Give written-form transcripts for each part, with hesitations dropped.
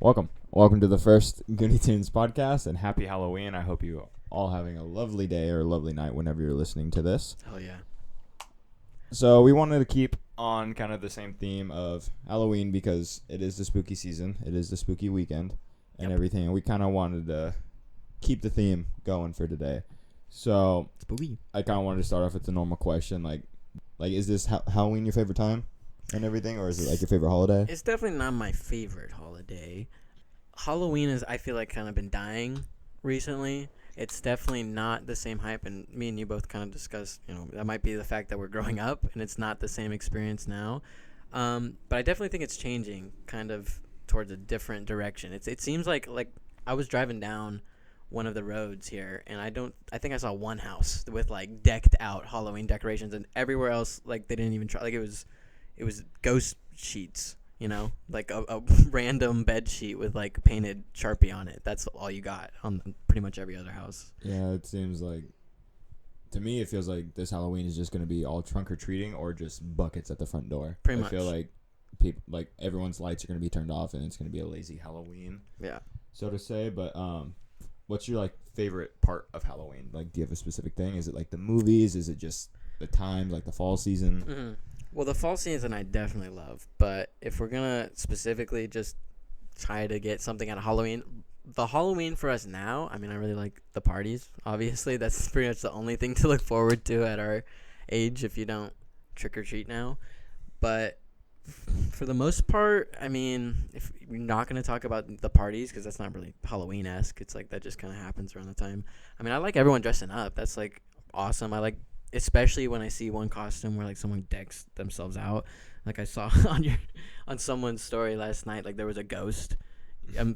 Welcome to the first Gooney Tunes podcast, and happy Halloween. I hope you all having a lovely day or a lovely night whenever you're listening to this. Hell yeah. So we wanted to keep on kind of the same theme of Halloween because it is the spooky season. It is the spooky weekend and everything. And we kind of wanted to keep the theme going for today. So Spooky. I kind of wanted to start off with the normal question, like is this Halloween your favorite time and everything, or is it like your favorite holiday? It's definitely not my favorite holiday. Halloween I feel like kind of been dying recently. It's definitely not the same hype, and me and you both kind of discussed, that might be the fact that we're growing up and it's not the same experience now. But I definitely think it's changing kind of towards a different direction. It seems like I was driving down one of the roads here, and I think I saw one house with like decked out Halloween decorations, and everywhere else like they didn't even try. Like it was ghost sheets, like a random bed sheet with like painted Sharpie on it. That's all you got on pretty much every other house. Yeah, it seems like, to me, it feels like this Halloween is just going to be all trunk or treating or just buckets at the front door. Pretty I much. feel like everyone's lights are going to be turned off and it's going to be a lazy Halloween, Yeah. so to say. But what's your like favorite part of Halloween? Like, do you have a specific thing? Is it like the movies? Is it just the time, like the fall season? Mm-hmm. Well, the fall season I definitely love, but if we're gonna specifically just try to get something out of Halloween, the Halloween for us now, I mean, I really like the parties. Obviously, that's pretty much the only thing to look forward to at our age if you don't trick or treat now. But for the most part, I mean, if we're not gonna talk about the parties because that's not really Halloween-esque, it's like that just kind of happens around the time. I mean, I like everyone dressing up. That's like awesome. I like, especially when I see one costume where like someone decks themselves out. Like I saw on someone's story last night, like there was a ghost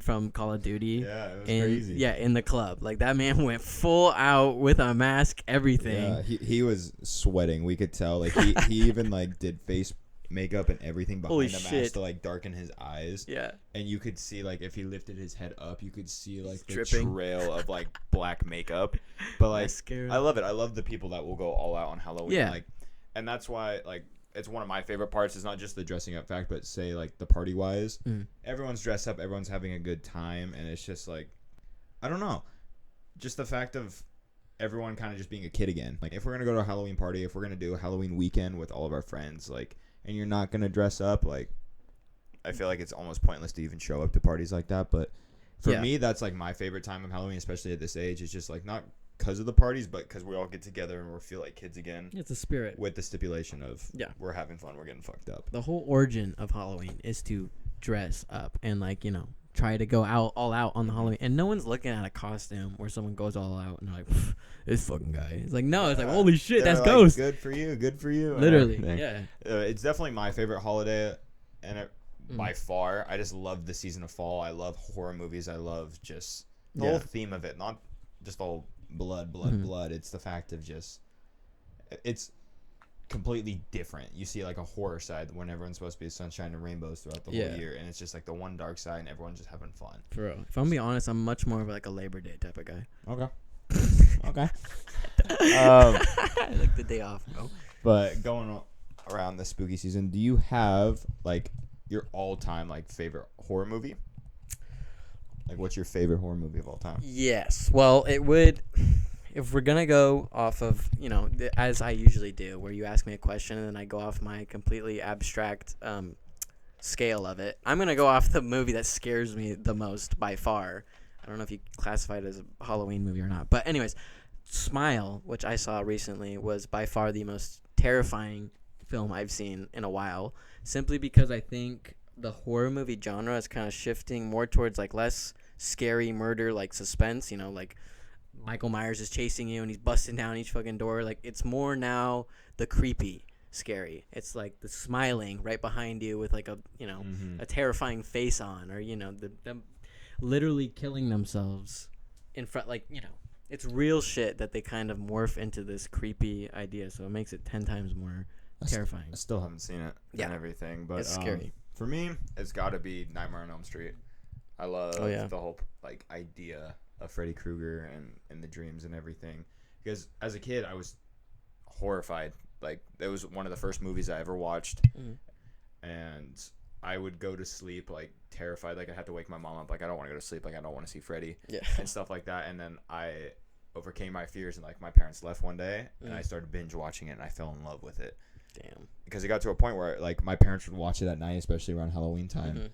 from Call of Duty. Yeah, it was crazy. crazy. Yeah, in the club. Like that man went full out with a mask, everything. Yeah, he was sweating. We could tell. Like he even like did face makeup and everything behind Holy the mask shit. to like darken his eyes. Yeah. And you could see like if he lifted his head up, you could see like the dripping trail of like black makeup. But like Mascara. I love it. I love the people that will go all out on Halloween. Yeah. Like, and that's why like it's one of my favorite parts. It's not just the dressing up fact, but say like the party wise. Everyone's dressed up, everyone's having a good time, and it's just like, I don't know, just the fact of everyone kind of just being a kid again. Like if we're gonna go to a Halloween party, if we're gonna do a Halloween weekend with all of our friends, like, and you're not gonna dress up, like, I feel like it's almost pointless to even show up to parties like that. But for me, that's like my favorite time of Halloween, especially at this age. It's just like not because of the parties, but because we all get together and we feel like kids again. It's a spirit. With the stipulation of we're having fun, we're getting fucked up. The whole origin of Halloween is to dress up and like, try to go all out on the Halloween. And no one's looking at a costume where someone goes all out and they're like, this fucking guy. It's like, no, it's like, holy shit, that's like, Ghost. Good for you, good for you. Literally, yeah. It's definitely my favorite holiday, and by far, I just love the season of fall. I love horror movies. I love just the whole theme of it, not just all blood. It's the fact of just, it's completely different. You see like a horror side when everyone's supposed to be sunshine and rainbows throughout the whole year, and it's just like the one dark side and everyone's just having fun. For real. If I'm being honest, I'm much more of like a Labor Day type of guy. Okay. Okay. I like the day off, bro. But going around the spooky season, do you have like your all-time like favorite horror movie? Like, what's your favorite horror movie of all time? Yes. Well, it would, if we're going to go off of, as I usually do, where you ask me a question and then I go off my completely abstract scale of it, I'm going to go off the movie that scares me the most by far. I don't know if you classify it as a Halloween movie or not. But anyways, Smile, which I saw recently, was by far the most terrifying film I've seen in a while, simply because I think the horror movie genre is kind of shifting more towards like less scary murder, like suspense, like Michael Myers is chasing you and he's busting down each fucking door. Like it's more now the creepy scary. It's like the smiling right behind you with like a a terrifying face on, or them literally killing themselves in front, like it's real shit that they kind of morph into this creepy idea, so it makes it 10 times more terrifying. I still haven't seen it and everything, but it's scary. For me, it's got to be Nightmare on Elm Street. I love the whole like idea of Freddy Krueger and the dreams and everything, because as a kid I was horrified. Like, it was one of the first movies I ever watched, and I would go to sleep like terrified, like I had to wake my mom up, like I don't want to go to sleep, like I don't want to see Freddy, and stuff like that. And then I overcame my fears, and like my parents left one day, and I started binge watching it, and I fell in love with it. Damn. Because it got to a point where like my parents would watch it at night, especially around Halloween time,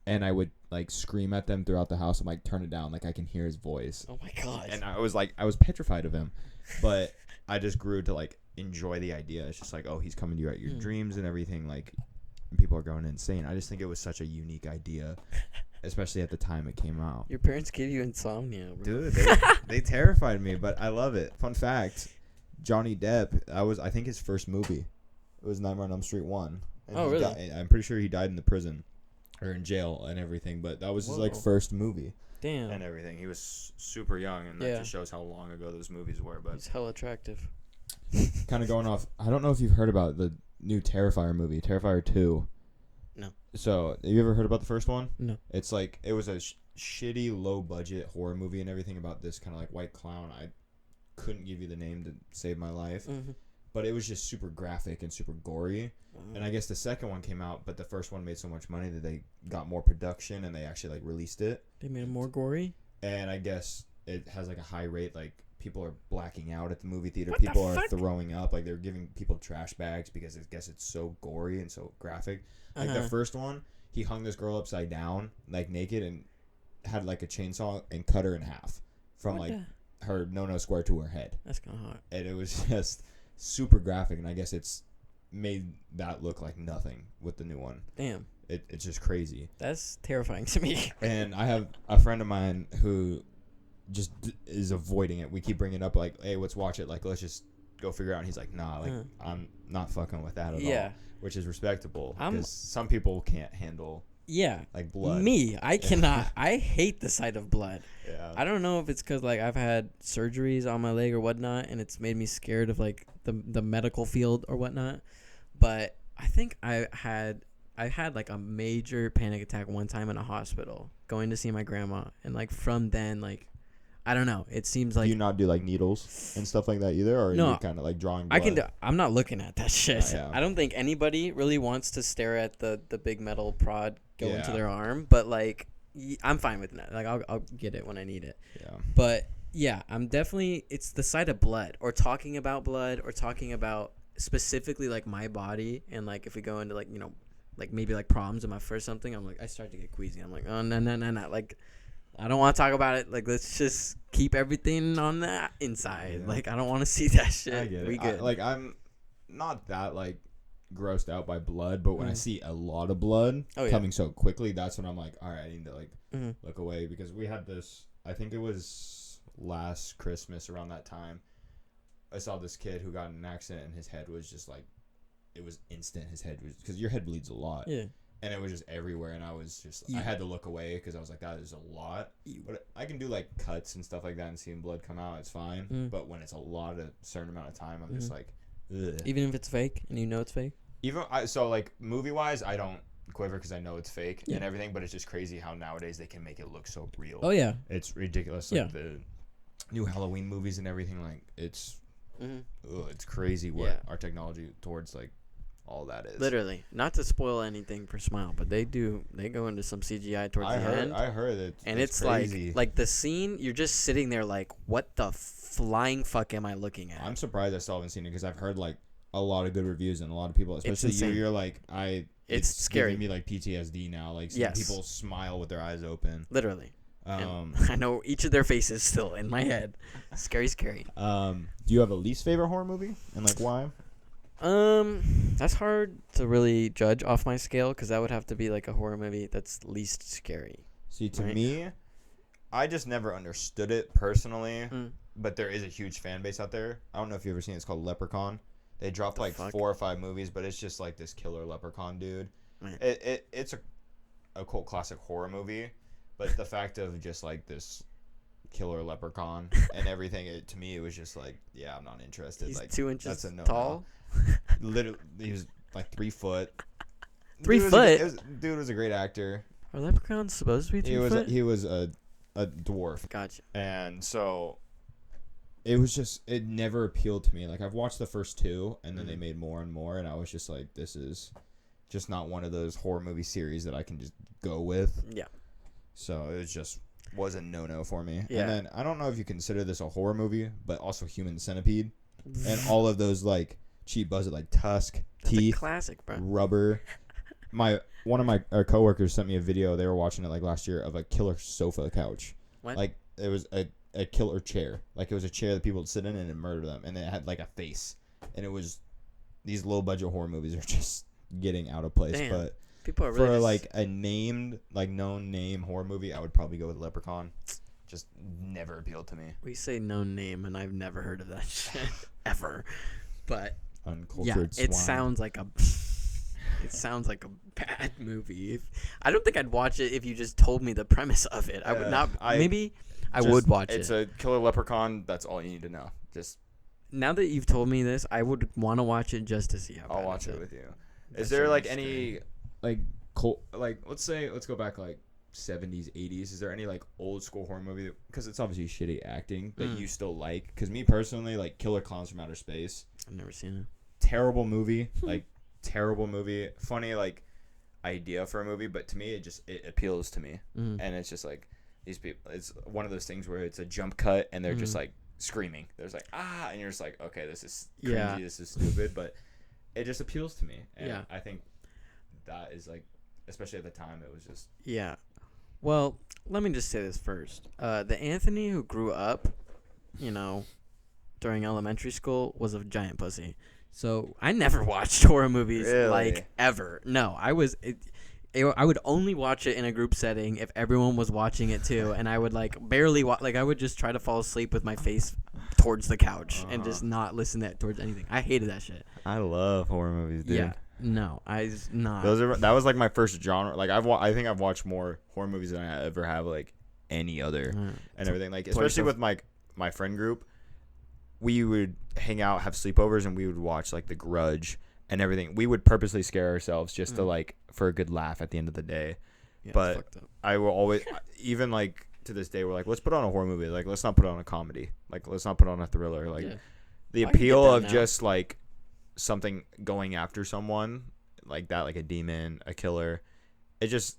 and I would like scream at them throughout the house. I'm like, turn it down, like I can hear his voice. Oh my god. And I was petrified of him, but I just grew to like enjoy the idea. It's just like, oh, he's coming to you at your dreams and everything. Like, people are going insane. I just think it was such a unique idea, especially at the time it came out. Your parents gave you insomnia, bro. Dude, they terrified me, but I love it. Fun fact: Johnny Depp, I think his first movie. It was Nightmare on Elm Street 1. And oh, really? I'm pretty sure he died in the prison or in jail and everything, but that was his like first movie. Damn. And everything. He was super young, and that just shows how long ago those movies were. But he's hella attractive. Kind of going off. I don't know if you've heard about the new Terrifier movie, Terrifier 2. No. So, have you ever heard about the first one? No. It's like, it was a shitty, low-budget horror movie and everything about this kind of like white clown. I couldn't give you the name to save my life. But it was just super graphic and super gory. And I guess the second one came out, but the first one made so much money that they got more production and they actually like released it. They made it more gory? And I guess it has like a high rate. Like, people are blacking out at the movie theater. What People the are fuck? throwing up. Like, they're giving people trash bags because I guess it's so gory and so graphic. Like, the first one, he hung this girl upside down, like naked, and had like a chainsaw and cut her in half from her no square to her head. That's kind of hot. And it was just super graphic, and I guess it's made that look like nothing with the new one. Damn. It's just crazy. That's terrifying to me. And I have a friend of mine who just is avoiding it. We keep bringing it up like, hey, let's watch it. Like, let's just go figure it out. And he's like, nah, like, I'm not fucking with that at all. Which is respectable. Because some people can't handle like blood. Me, I cannot. I hate the sight of blood. Yeah. I don't know if it's because like I've had surgeries on my leg or whatnot, and it's made me scared of like the medical field or whatnot. But I think I had like a major panic attack one time in a hospital going to see my grandma, and like from then, like, I don't know, it seems like, do you not do like needles and stuff like that either, or no, are you kind of like drawing blood? I can do. I'm not looking at that shit. Yeah. I don't think anybody really wants to stare at the big metal prod go into their arm, but like, I'm fine with that. Like, I'll get it when I need it. Yeah. But yeah, I'm definitely, it's the sight of blood or talking about blood or talking about specifically like my body, and like if we go into like, you know, like maybe like problems in my foot or something, I'm like, I start to get queasy. I'm like, oh no, like, I don't want to talk about it. Like, let's just keep everything on the inside. Like, I don't want to see that shit. I get it. We good. I'm not that like grossed out by blood, but when I see a lot of blood coming so quickly, that's when I'm like, all right, I need to like look away. Because we had this, I think it was last Christmas around that time, I saw this kid who got in an accident, and his head was just like, it was instant. His head was, because your head bleeds a lot. Yeah. And it was just everywhere, and I was just, I had to look away because I was like, that is a lot. But I can do like cuts and stuff like that and seeing blood come out, it's fine. But when it's a lot, a certain amount of time, I'm just like, ugh. Even if it's fake and you know it's fake? So like movie-wise, I don't quiver because I know it's fake and everything, but it's just crazy how nowadays they can make it look so real. Oh, yeah. It's ridiculous. Like the new Halloween movies and everything, like, it's it's crazy what our technology towards like all that is. Literally, not to spoil anything for Smile, but they go into some CGI towards the end. I heard it, and it's crazy. like the scene, you're just sitting there like, what the flying fuck am I looking at? I'm surprised I still haven't seen it because I've heard like a lot of good reviews and a lot of people, especially you're like, it's scary. Giving me like PTSD now, like seeing people smile with their eyes open. Literally. I know each of their faces still in my head. Scary. Do you have a least favorite horror movie, and like why? That's hard to really judge off my scale because that would have to be like a horror movie that's least scary. See, to me, I just never understood it personally, but there is a huge fan base out there. I don't know if you've ever seen it. It's called Leprechaun. They dropped like 4 or 5 movies, but it's just like this killer leprechaun dude. It's a cult classic horror movie, but the fact of just like this killer leprechaun and everything, to me it was just like, yeah, I'm not interested. He's like 2 inches that's a no tall. Literally, he was like 3 foot. 3 foot. Dude was a great actor. Are leprechauns supposed to be 3 foot? He was a dwarf. Gotcha. And so it was just, it never appealed to me. Like, I've watched the first 2, and then they made more and more, and I was just like, this is just not one of those horror movie series that I can just go with. Yeah. So it was a no for me. Yeah. And then I don't know if you consider this a horror movie, but also Human Centipede and all of those like cheap buzzes like Tusk, That's Teeth, a classic, bro. Rubber. One of my coworkers sent me a video. They were watching it like last year of a killer sofa couch. What? Like it was a killer chair. Like it was a chair that people would sit in and murder them, and it had like a face. And it was these low budget horror movies are just getting out of place. Damn. But People are really for just, like a known name horror movie, I would probably go with Leprechaun. Just never appealed to me. we say no name, and I've never heard of that shit ever. But Uncultured it swine. sounds like a bad movie. I don't think I'd watch it if you just told me the premise of it. I would not. Maybe I would watch it. It's a killer leprechaun. That's all you need to know. Just now that you've told me this, I would want to watch it just to see how. I'll bad watch it it with you. That Is there shit like is any let's go back like 70s, 80s. Is there any like old school horror movie? Because it's obviously shitty acting that you still like. Because me personally, like Killer Clowns from Outer Space. I've never seen it. Terrible movie. Terrible movie. Funny like idea for a movie, but to me it appeals to me. And it's just like these people. It's one of those things where it's a jump cut and they're just like screaming. There's like and you're just like, okay, this is cringy. Yeah. This is stupid, but it just appeals to me. And Yeah. I think that is like, especially at the time, it was just. Yeah. Well, let me just say this first. The Anthony who grew up, during elementary school was a giant pussy. So I never watched horror movies like ever. No, I would only watch it in a group setting if everyone was watching it too, and I would like barely I would just try to fall asleep with my face towards the couch and just not listen towards anything. I hated that shit. I love horror movies, dude. Yeah. No, not. That was like my first genre. Like I think I've watched more horror movies than I ever have like any other and everything. Like especially with my friend group, we would hang out, have sleepovers, and we would watch like The Grudge and everything. We would purposely scare ourselves just to like for a good laugh at the end of the day. Yeah, but I will always, even like to this day, we're like, let's put on a horror movie. Like let's not put on a comedy. Like let's not put on a thriller. Like the appeal of just like something going after someone like that, like a demon, a killer, it's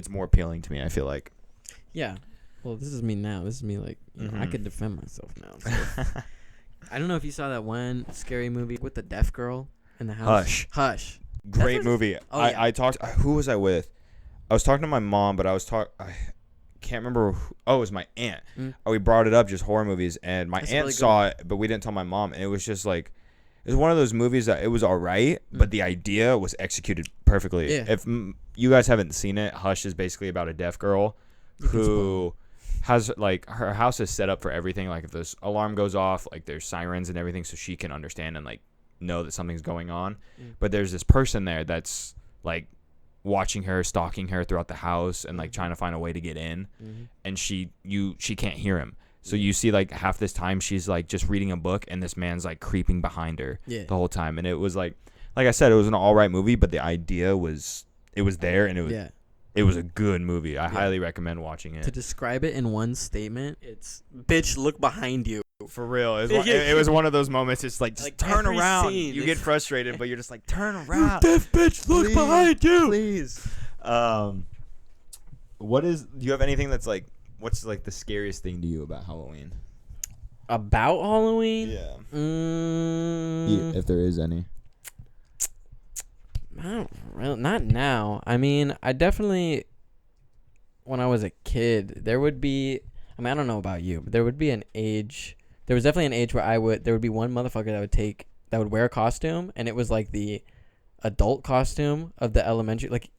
more appealing to me, I feel like. Yeah. Well, this is me now. This is me like I could defend myself now. So. I don't know if you saw that one scary movie with the deaf girl in the house. Hush. Great movie. I talked. Who was I with? I was talking to my mom, but I can't remember. It was my aunt. We brought it up, just horror movies, and my aunt saw it, but we didn't tell my mom, and it was just like. It was one of those movies that it was all right, but the idea was executed perfectly. Yeah. If you guys haven't seen it, Hush is basically about a deaf girl who has, like, her house is set up for everything. Like, if this alarm goes off, like, there's sirens and everything so she can understand and, like, know that something's going on. But there's this person there that's, like, watching her, stalking her throughout the house and, like, trying to find a way to get in. And she can't hear him. So you see, like, half this time she's, like, just reading a book, and this man's, like, creeping behind her the whole time. And it was, like I said, it was an all right movie, but the idea was there, and it was a good movie. I highly recommend watching it. To describe it in one statement, it's, bitch, look behind you. For real. It was one of those moments. It's like, just like turn around. Scene. You get frustrated, but you're just like, turn around. You deaf bitch, look behind you. Please. Do you have anything that's, like, what's, like, the scariest thing to you about Halloween? About Halloween? Yeah. If there is any. I don't really, not now. I mean, I definitely, when I was a kid, there would be, I mean, I don't know about you, but there would be an age, there was definitely an age where there would be one motherfucker that would wear a costume, and it was like the adult costume of the elementary, like,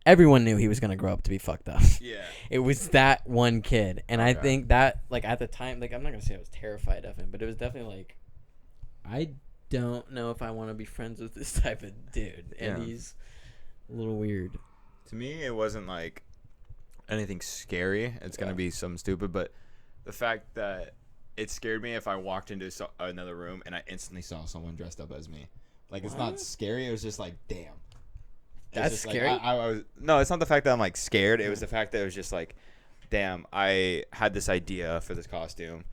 everyone knew he was going to grow up to be fucked up. Yeah. It was that one kid. And I think that, like, at the time, like, I'm not going to say I was terrified of him, but it was definitely like, I don't know if I want to be friends with this type of dude. And he's a little weird. To me, it wasn't, like, anything scary. It's going to be something stupid. But the fact that it scared me if I walked into another room and I instantly saw someone dressed up as me. Like, it's not scary. It was just like, damn. That's scary? Like, no, it's not the fact that I'm, like, scared. It was the fact that it was just like, damn, I had this idea for this costume,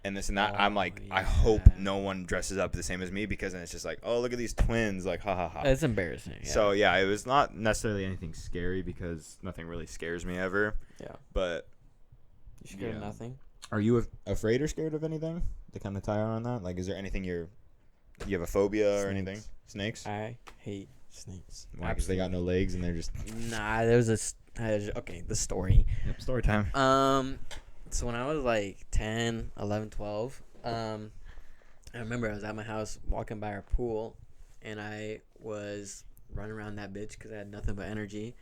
and this and that. I'm like, Oh, I hope yeah. no one dresses up the same as me, because then it's just like, oh, look at these twins, like, ha ha ha. It's embarrassing. Yeah. So yeah, it was not necessarily anything scary, because nothing really scares me ever. Yeah. But You scared of yeah. nothing? Are you afraid or scared of anything? To kind of tie on that, like, is there anything you have a phobia or anything? Snakes? I hate snakes. Why? Because they got no legs and they're just. Nah, there was okay, the story. Yep, story time. So when I was like 10, 11, 12, I remember I was at my house walking by our pool, and I was running around that bitch because I had nothing but energy.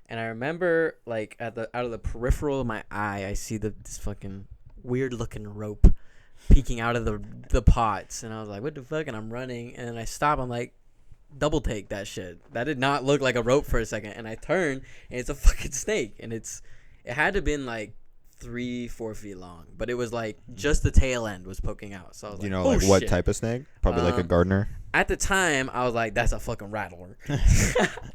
And I remember, like, out of the peripheral of my eye, I see this fucking weird looking rope peeking out of the pots, and I was like, what the fuck? And I'm running, and I stop. I'm like, double take that shit. That did not look like a rope for a second. And I turn, and it's a fucking snake, and it had to have been like 3-4 feet long, but it was like just the tail end was poking out. So I was Do you like, know, oh, like, what shit. type of snake? Probably like a gardener. At the time, I was like, that's a fucking rattler.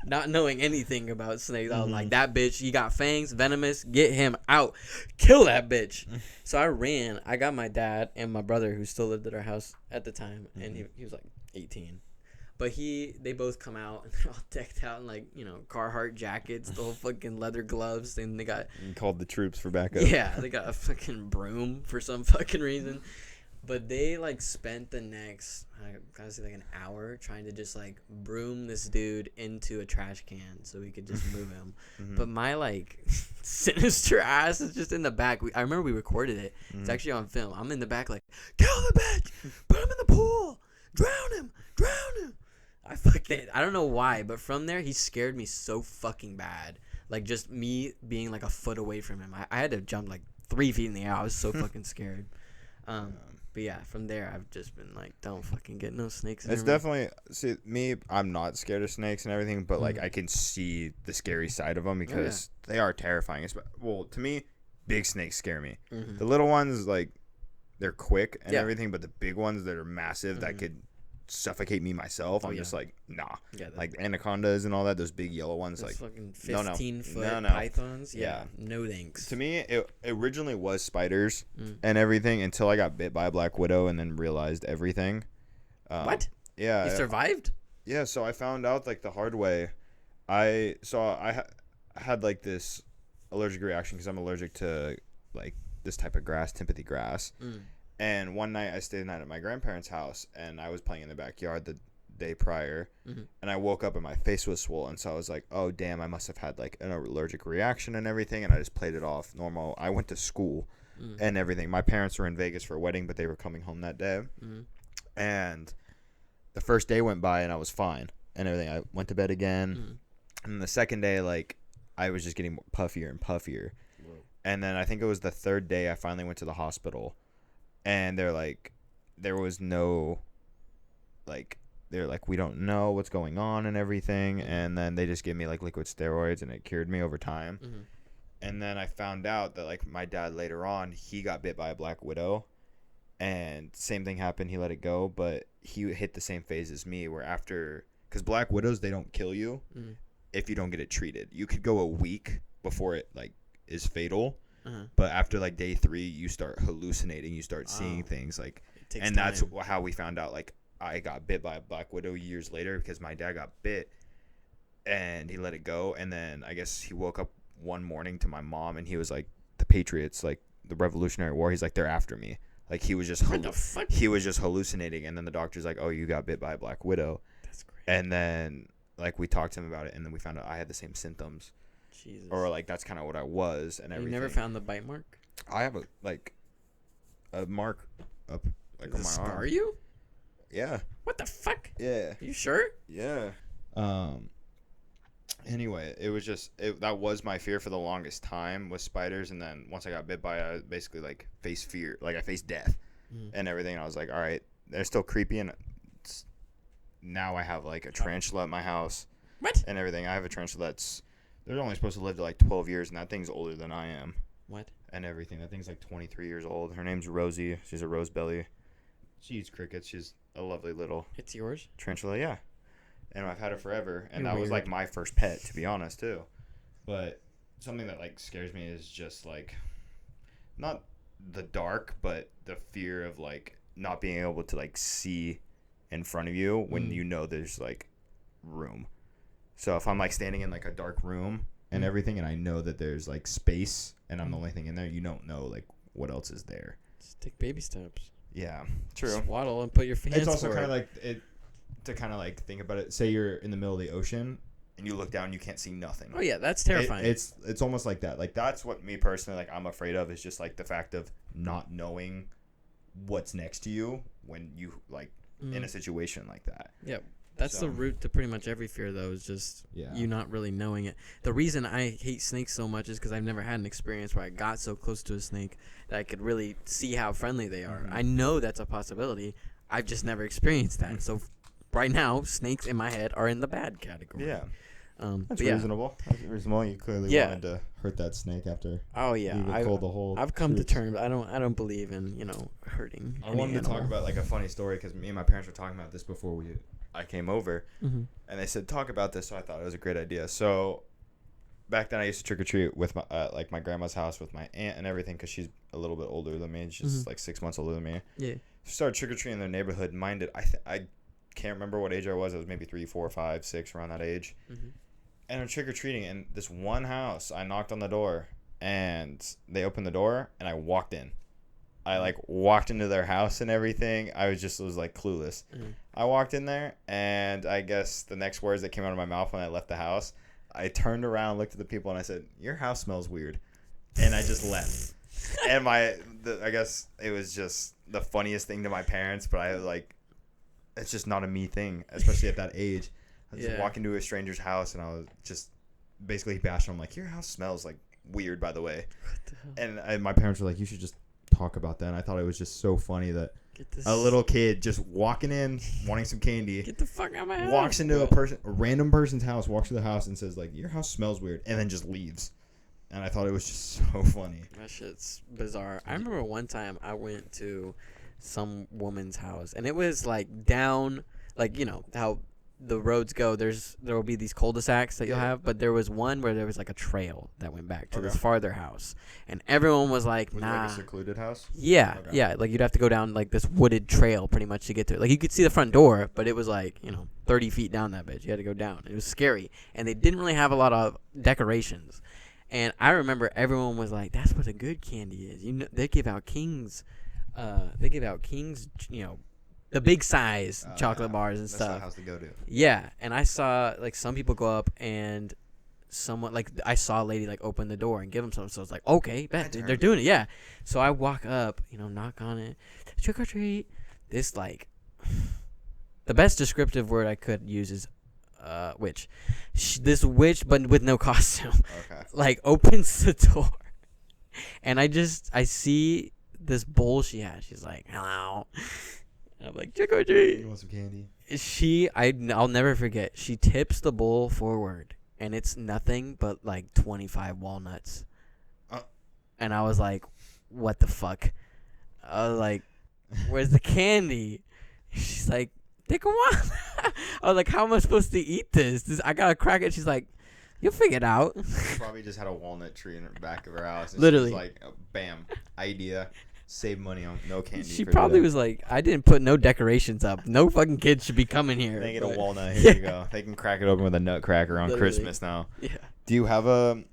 Not knowing anything about snakes, I was like, that bitch, he got fangs, venomous, get him out. Kill that bitch. So I ran. I got my dad and my brother, who still lived at our house at the time, and he was like 18. But they both come out, and they're all decked out in, like, you know, Carhartt jackets, the whole fucking leather gloves, and they got... You called the troops for backup. Yeah, they got a fucking broom for some fucking reason. But they, like, spent the next, I gotta say, like, an hour trying to just, like, broom this dude into a trash can so we could just move him. But my, like, sinister ass is just in the back. I remember we recorded it. It's actually on film. I'm in the back, like, kill the bitch! Put him in the pool! Drown him! Drown him! I don't know why, but from there, he scared me so fucking bad. Like, just me being, like, a foot away from him. I had to jump, like, 3 feet in the air. I was so fucking scared. But yeah, from there, I've just been like, don't fucking get no snakes. It's definitely, see, me, I'm not scared of snakes and everything, but like, I can see the scary side of them, because they are terrifying. Well, to me, big snakes scare me. The little ones, like, they're quick and everything, but the big ones that are massive that could suffocate me myself, I'm just like, nah. Yeah, like anacondas and all that, those big yellow ones, like, fucking 15-foot No. pythons. Yeah, no thanks. To me, it originally was spiders and everything, until I got bit by a black widow and then realized everything. What? Yeah. You survived? Yeah, so I found out, like, the hard way. I had like this allergic reaction because I'm allergic to, like, this type of grass, Timothy grass. And one night I stayed the night at my grandparents' house, and I was playing in the backyard the day prior, and I woke up and my face was swollen. So I was like, oh, damn, I must have had, like, an allergic reaction and everything, and I just played it off normal. I went to school and everything. My parents were in Vegas for a wedding, but they were coming home that day. And the first day went by, and I was fine and everything. I went to bed again. And the second day, like, I was just getting puffier and puffier. And then I think it was the third day I finally went to the hospital. And they're like, there was no, like, they're like, we don't know what's going on and everything. And then they just gave me, like, liquid steroids, and it cured me over time. And then I found out that, like, my dad later on, he got bit by a black widow. And same thing happened. He let it go, but he hit the same phase as me, where after, because black widows, they don't kill you if you don't get it treated. You could go a week before it, like, is fatal. But after, like, day 3, you start hallucinating. You start seeing things, like, and that's how we found out, like, I got bit by a black widow years later, because my dad got bit and he let it go. And then I guess he woke up one morning to my mom, and he was like, the Patriots, like, the Revolutionary War, he's like, they're after me. Like, he was just he was just hallucinating. And then the doctor's like, oh, you got bit by a black widow. That's great. And then, like, we talked to him about it, and then we found out I had the same symptoms. Jesus. Or, like, that's kind of what I was and everything. You never found the bite mark? I have a mark up, like, Does on my it scar arm. you? Yeah. What the fuck? Yeah. You sure? Yeah. Anyway, it was just that was my fear for the longest time, was spiders. And then once I got bit by it, I basically, like, faced fear, like, I faced death and everything. And I was like, all right, they're still creepy, and now I have, like, a tarantula at my house. What? And everything. I have a tarantula they're only supposed to live to, like, 12 years, and that thing's older than I am. What? And everything. That thing's, like, 23 years old. Her name's Rosie. She's a rose belly. She eats crickets. She's a lovely little It's yours? tarantula, yeah. And I've had her forever, and You're that was, weird. like, my first pet, to be honest, too. But something that, like, scares me is just, like, not the dark, but the fear of like not being able to like see in front of you when you know there's like room. So if I'm like standing in like a dark room and everything, and I know that there's like space and I'm the only thing in there, you don't know like what else is there. Just take baby steps. Yeah, true. Just waddle and put your hands. It's also kind of like it to kind of like think about it. Say you're in the middle of the ocean and you look down, you can't see nothing. Oh yeah, that's terrifying. It's almost like that. Like that's what me personally like I'm afraid of, is just like the fact of not knowing what's next to you when you like in a situation like that. Yeah. That's the root to pretty much every fear, though, is just you not really knowing it. The reason I hate snakes so much is because I've never had an experience where I got so close to a snake that I could really see how friendly they are. I know that's a possibility. I've just never experienced that. So right now, snakes in my head are in the bad category. Yeah. That's reasonable. That's reasonable. You clearly wanted to hurt that snake after. Oh yeah, I've come to terms. I don't believe in hurting. I wanted to talk about like a funny story because me and my parents were talking about this before I came over, and they said talk about this, so I thought it was a great idea. So back then I used to trick or treat with my like my grandma's house with my aunt and everything because she's a little bit older than me. She's like 6 months older than me. Yeah. She started trick or treating in their neighborhood. Minded, I can't remember what age I was. I was maybe 3, 4, 5, 6 around that age. And I'm trick or treating in this one house. I knocked on the door and they opened the door and I walked in. I like walked into their house and everything. I was like clueless. I walked in there and I guess the next words that came out of my mouth when I left the house, I turned around, looked at the people and I said, "Your house smells weird." And I just left. And I guess it was just the funniest thing to my parents, but I like, it's just not a me thing, especially at that age. I was just walking to a stranger's house and I was just basically bashing them like, "Your house smells like weird, by the way." And my parents were like, "You should just talk about that." And I thought it was just so funny that a little kid just walking in wanting some candy, get the fuck out of my house, walks into a random person's house, walks to the house and says like, "Your house smells weird," and then just leaves. And I thought it was just so funny. That shit's bizarre. I remember one time I went to some woman's house and it was like down, like how the roads go, there will be these cul-de-sacs that you'll have, but there was one where there was like a trail that went back to this farther house, and everyone was like, "Nah." Was it like a secluded house? Yeah, yeah. Like you'd have to go down like this wooded trail pretty much to get to it. Like you could see the front door, but it was like 30 feet down that bitch. You had to go down. It was scary, and they didn't really have a lot of decorations. And I remember everyone was like, "That's what a good candy is." They give out Kings. The big size chocolate bars and stuff. That's the house to go to. Yeah, and I saw like some people go up and someone like I saw a lady like open the door and give them something. So I was like, okay, bet they're doing it. Yeah. So I walk up, knock on it, trick or treat. This like the best descriptive word I could use is witch. This witch, but with no costume, like opens the door, and I see this bowl she has. She's like, "Hello." I'm like, "Trick or treat." You want some candy? I'll never forget. She tips the bowl forward, and it's nothing but like 25 walnuts. And I was like, "What the fuck?" I was like, "Where's the candy?" She's like, "Take a one." I was like, "How am I supposed to eat this? I gotta crack it." She's like, "You'll figure it out." She probably just had a walnut tree in the back of her house. And literally, she was like, bam, idea. Save money on no candy. She probably was like, "I didn't put no decorations up. No fucking kids should be coming here." They get a walnut. Here you go. They can crack it open with a nutcracker on Christmas now. Yeah. Do you have a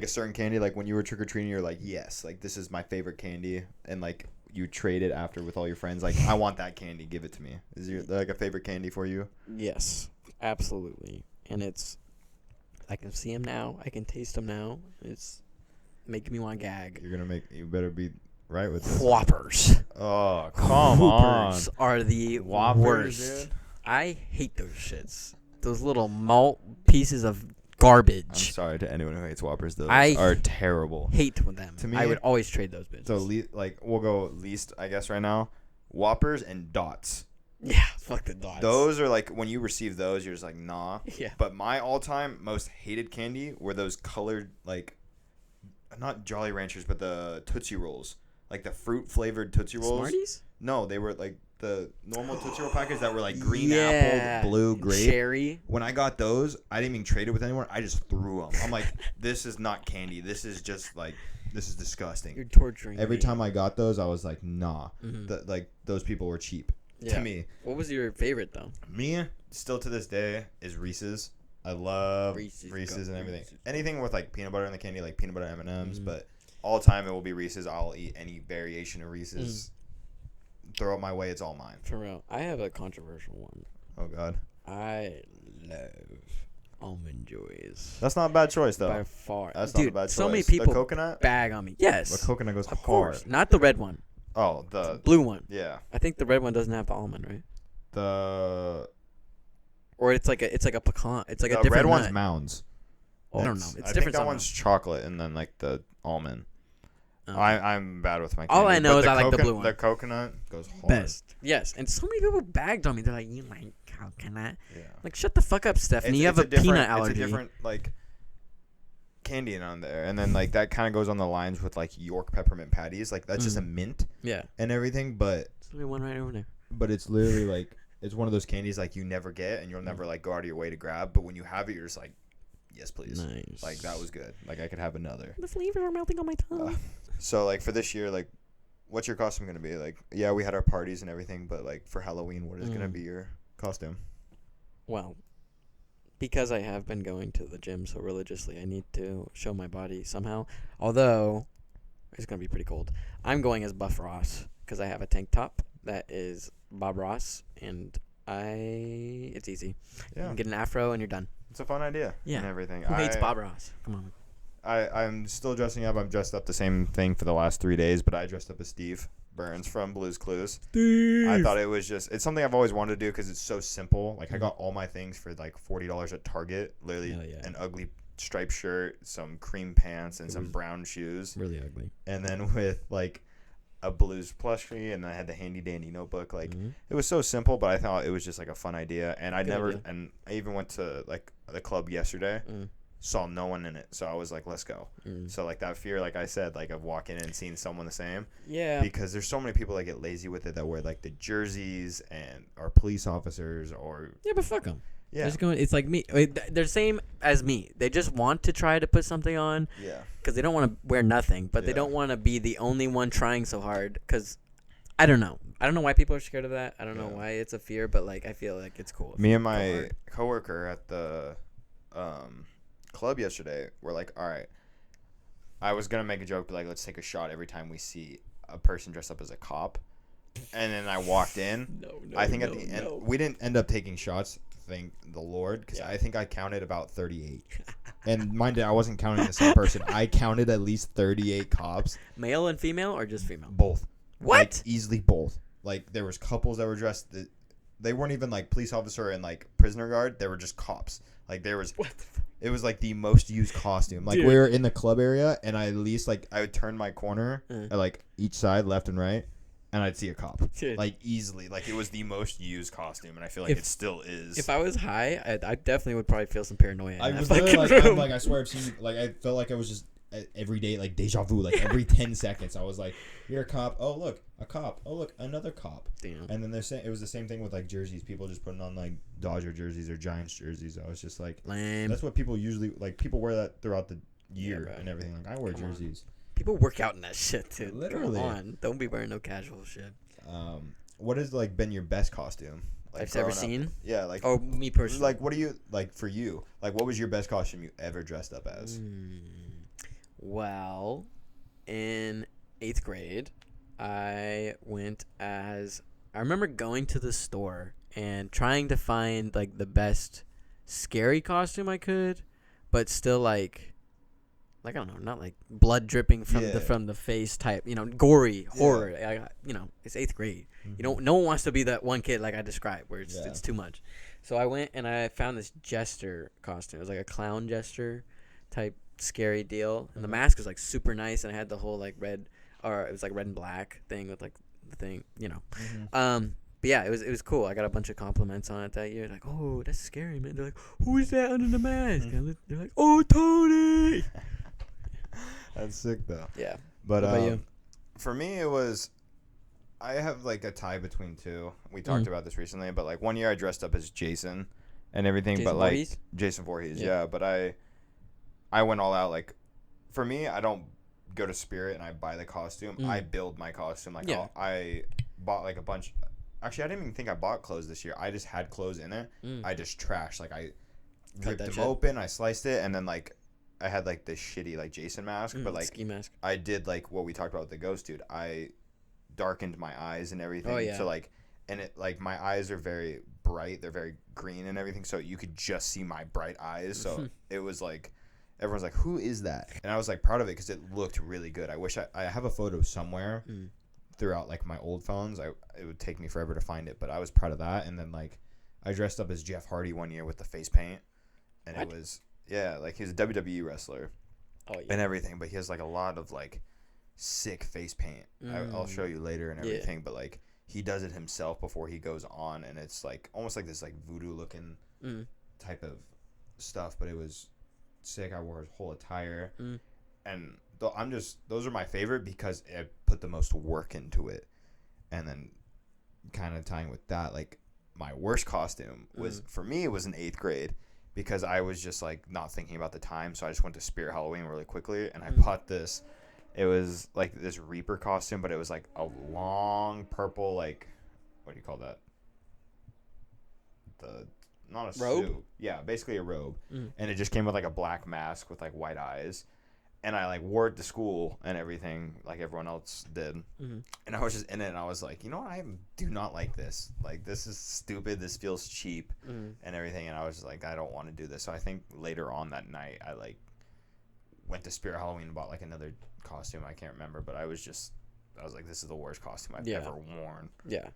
certain candy, like when you were trick or treating, you're like, yes, like this is my favorite candy, and like you trade it after with all your friends, like, I want that candy, give it to me. Is there like a favorite candy for you? Yes, absolutely. And I can see them now. I can taste them now. It's making me want to gag. You better be right with this. Whoppers. Oh, come on. Whoppers are the Whoppers, worst. dude. I hate those shits. Those little malt pieces of garbage. I'm sorry to anyone who hates Whoppers. Those I are terrible. Hate with them. To me, I would always trade those bitches. So we'll go least, I guess, right now. Whoppers and Dots. Yeah, fuck the Dots. Those are like, when you receive those, you're just like, nah. Yeah. But my all-time most hated candy were those colored, like, not Jolly Ranchers, but the Tootsie Rolls. Like the fruit-flavored Tootsie Rolls. Smarties? No, they were like the normal Tootsie Roll package that were like green Yeah. apple, blue, grape. Cherry. When I got those, I didn't even trade it with anyone. I just threw them. I'm like, this is not candy. This is just like, this is disgusting. You're torturing Every me. time I got those, I was like, nah. Mhm. Like, those people were cheap to me. What was your favorite though? Me, still to this day, is Reese's. I love Reese's and everything. Reese's. Anything with like peanut butter in the candy, like peanut butter M&Ms, Mhm. but all time it will be Reese's. I'll eat any variation of Reese's. Throw it my way, it's all mine. For real, I have a controversial one. Oh God, I love Almond Joys. that's not a bad choice though. By far. That's Dude, not a bad choice. so many The people coconut. bag on me. Yes. The coconut goes Of hard. course. Not the red one. Oh, the Blue one. yeah. I think the red one doesn't have the almond, right? The Or it's like a pecan. It's like a the different red one's nut. Mounds. I don't know. It's- It's I different think that somehow. one's chocolate and then like the almond. Oh. I'm bad with my. All candy, I know but is I like the blue one. The coconut goes hard. Best. Yes. And so many people bagged on me. They're like, you like coconut? Yeah. Like, shut the fuck up, Stephanie. You have a peanut allergy. It's a different like candy on there, and then like that kind of goes on the lines with like York peppermint patties. Like that's just a mint Yeah. and everything, but There's one right over there. it's literally like it's one of those candies like you never get and you'll never like go out of your way to grab, but when you have it, you're just like, yes, please. Nice. Like that was good. Like I could have another. The flavors are melting on my tongue. So like for this year, like, what's your costume gonna be? Like, yeah, we had our parties and everything, but like for Halloween, what is gonna be your costume? Well, because I have been going to the gym so religiously, I need to show my body somehow. Although, it's going to be pretty cold. I'm going as Buff Ross because I have a tank top that is Bob Ross, and it's easy. You Yeah, can get an afro and you're done. it's a fun idea. Yeah. And everything. Who hates Bob Ross? Come on. I'm still dressing up. I'm dressed up the same thing for the last 3 days, but I dressed up as Steve Burns from Blue's Clues. I thought it was it's something I've always wanted to do because it's so simple. Like I got all my things for like $40 at Target. Literally Hell yeah. an ugly striped shirt, some cream pants, and some brown shoes. Really ugly. And then with like a Blues plushie, and I had the handy dandy notebook. Like it was so simple, but I thought it was just like a fun idea. And I even went to like the club yesterday. Saw no one in it, so I was like, let's go. So like that fear, like I said, like of walking in and seeing someone the same, Yeah. because there's so many people that get lazy with it that wear like the jerseys and are police officers or Yeah, but fuck them. yeah It's like me. They're the same as me. They just want to try to put something on yeah because they don't want to wear nothing, but they Yeah. don't want to be the only one trying so hard because I don't know. I don't know why people are scared of that. I don't know why it's a fear, but like I feel like it's cool. Me and my coworker at the club yesterday were like, all right, I was gonna make a joke, but like, let's take a shot every time we see a person dressed up as a cop. And then I walked in. I think at the end we didn't end up taking shots, thank the Lord, because I think I counted about 38. And mind you, I wasn't counting the same person. I counted at least 38 cops. Male and female or just female? Both. What? Like, easily both. Like there was couples that were dressed. They weren't even like police officer and like prisoner guard. They were just cops. Like there was. What? It was like the most used costume. Like Dude. we were in the club area, and I at least like I would turn my corner at like each side, left and right, and I'd see a cop. Dude. Like easily. Like it was the most used costume, and I feel like it still is. If I was high, I definitely would probably feel some paranoia. I in that was fucking literally like, room. I swear I've seen, like I felt like I was just every day like deja vu. Like every 10 seconds, I was like, "You're a cop. Oh look, a cop. Oh look, another cop." Damn. And then they're saying it was the same thing with like jerseys. People just putting on like Dodger jerseys or Giants jerseys. I was just like, Lame. that's what people usually like. People wear that throughout the year bro. and everything. Like I wear Come on. jerseys. People work out in that shit, dude. Literally. Come on. Don't be wearing no casual shit. What has like been your best costume? Like I've ever growing up? seen. Yeah, like Oh, me personally. like what do you like for you? Like what was your best costume you ever dressed up as? Well, in 8th grade, I went as I remember going to the store and trying to find like the best scary costume I could, but still like I don't know, not like blood dripping from Yeah. the face type, gory horror. It's 8th grade. No one wants to be that one kid like I described where it's too much. So I went and I found this jester costume. It was like a clown jester type scary deal, and the mask was like super nice, and I had the whole like red, or it was like red and black thing with like the thing, But yeah, it was cool. I got a bunch of compliments on it that year. Like, oh, that's scary, man. They're like, who is that under the mask? And they're like, oh, Tony. That's sick though. Yeah. But What about you? for me, it was I have like a tie between two. We talked about this recently, but like one year I dressed up as Jason and everything, Jason but like Voorhees? Jason Voorhees, yeah. But I went all out. Like for me, I don't go to Spirit and I buy the costume. I build my costume. Like I bought like a bunch. Actually, I didn't even think I bought clothes this year. I just had clothes in it. I just trashed. Like I ripped them open, I sliced it, and then like I had like this shitty like Jason mask, but like ski mask. I did like what we talked about with the ghost dude. I darkened my eyes and everything. Oh, yeah. So like, and it like my eyes are very bright. They're very green and everything. So you could just see my bright eyes. So it was like, everyone's like, who is that? And I was like proud of it because it looked really good. I wish I have a photo somewhere throughout like my old phones. It would take me forever to find it, but I was proud of that. And then like I dressed up as Jeff Hardy one year with the face paint, and it was like he's a WWE wrestler and everything, but he has like a lot of like sick face paint. I'll show you later and everything, but like he does it himself before he goes on, and it's like almost like this like voodoo looking type of stuff, but it was sick. I wore his whole attire, and those are my favorite because it put the most work into it. And then kind of tying with that, like my worst costume was for me, it was in 8th grade because I was just like not thinking about the time, so I just went to Spirit Halloween really quickly, and I bought this. It was like this Reaper costume, but it was like a long purple, like, what do you call that? Not a robe? suit. Yeah, basically a robe. And it just came with like a black mask with like white eyes. And I like wore it to school and everything like everyone else did. And I was just in it and I was like, you know what? I do not like this. Like, this is stupid. This feels cheap and everything. And I was just like, I don't want to do this. So I think later on that night, I like went to Spirit Halloween and bought like another costume. I can't remember, but I was like, this is the worst costume I've ever worn. Yeah.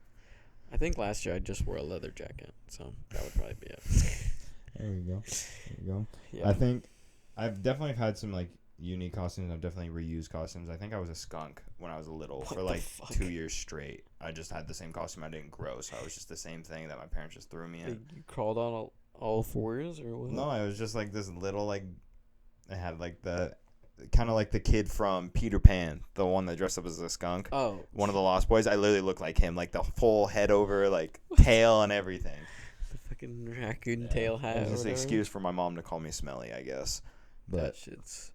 I think last year I just wore a leather jacket, so that would probably be it. There you go. Yeah. I think I've definitely had some like unique costumes. I've definitely reused costumes. I think I was a skunk when I was little for like 2 years straight. I just had the same costume. I didn't grow, so I was just the same thing that my parents just threw me in. You crawled on all fours or what? No, I was just like this little like. I had like the kind of like the kid from Peter Pan, the one that dressed up as a skunk. Oh, one of the Lost Boys. I literally looked like him, like the full head over, like tail and everything. The fucking raccoon tail hat. It was just an excuse for my mom to call me smelly, I guess. But that shit's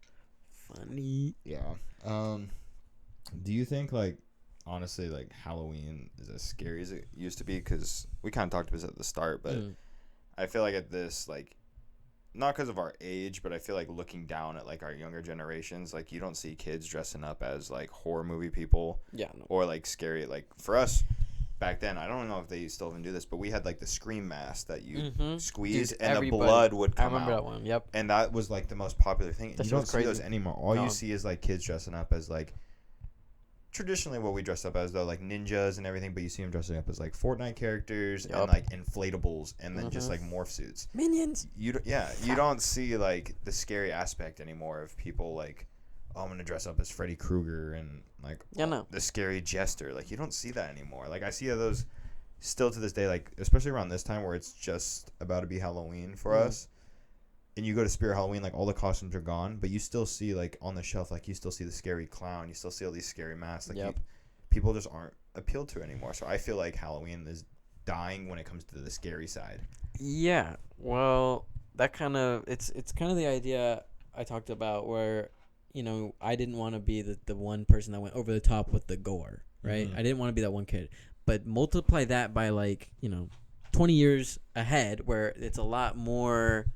funny. Yeah. Do you think like honestly like Halloween is as scary as it used to be? Because we kind of talked about this at the start, but I feel like at this like. Not because of our age, but I feel like looking down at like our younger generations, like you don't see kids dressing up as like horror movie people, or like scary. Like for us back then, I don't know if they still even do this, but we had like the Scream mask that you squeeze and the blood would come out. I remember that one. Yep. And that was like the most popular thing. You don't see those anymore. All you see is like kids dressing up as like traditionally what we dress up as though, like ninjas and everything, but you see them dressing up as like Fortnite characters and like inflatables and then just like morph suits. Minions. You don't see like the scary aspect anymore of people like, oh, I'm gonna dress up as Freddy Krueger and like the scary jester. Like you don't see that anymore. Like I see those still to this day, like especially around this time where it's just about to be Halloween for us. And you go to Spirit Halloween, like all the costumes are gone, but you still see like on the shelf, like you still see the scary clown, you still see all these scary masks. Like people just aren't appealed to anymore. So I feel like Halloween is dying when it comes to the scary side. Yeah, well, that kind of it's kind of the idea I talked about where, you know, I didn't want to be the one person that went over the top with the gore, right? I didn't want to be that one kid, but multiply that by like 20 years ahead where it's a lot more.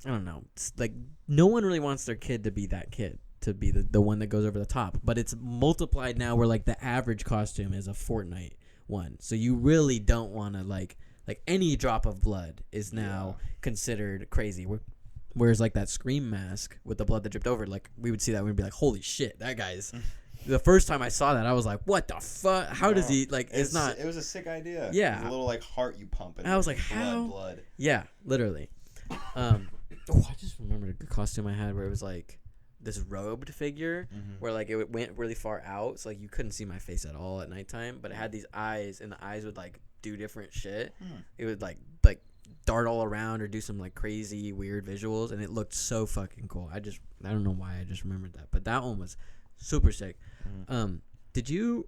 I don't know. It's like no one really wants their kid to be that kid, to be the one that goes over the top. But it's multiplied now where like the average costume is a Fortnite one. So you really don't want to like any drop of blood is now considered crazy. Whereas like that Scream mask with the blood that dripped over, like we would see that and we'd be like, holy shit, that guy's. The first time I saw that, I was like, what the fuck? How does he like? It's not. It was a sick idea. Yeah. It was a little like heart you pump. And I was like, how? Blood. Yeah, literally. I just remembered a costume I had where it was like this robed figure where like it went really far out, so like you couldn't see my face at all at nighttime, but it had these eyes and the eyes would like do different shit. It would like dart all around or do some like crazy weird visuals, and it looked so fucking cool. I don't know why I just remembered that, but that one was super sick. Did you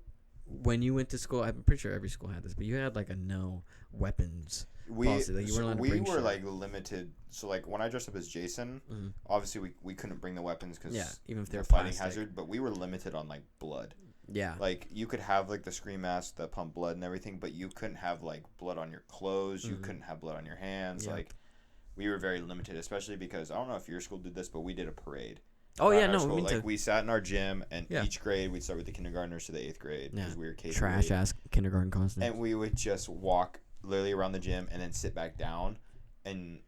when you went to school, I'm pretty sure every school had this, but you had like a no weapons policy. Like you weren't allowed to bring shit. like limited. So like when I dressed up as Jason, obviously we couldn't bring the weapons because even if they're fighting hazard. But we were limited on like blood. Yeah. Like you could have like the scream mask that pump blood and everything, but you couldn't have like blood on your clothes. You couldn't have blood on your hands. Yep. Like we were very limited, especially because I don't know if your school did this, but we did a parade. Oh yeah, no, school. Like we sat in our gym, and each grade we'd start with the kindergartners to the 8th grade because we were K-8. Trash ass kindergarten costumes. And we would just walk literally around the gym and then sit back down, and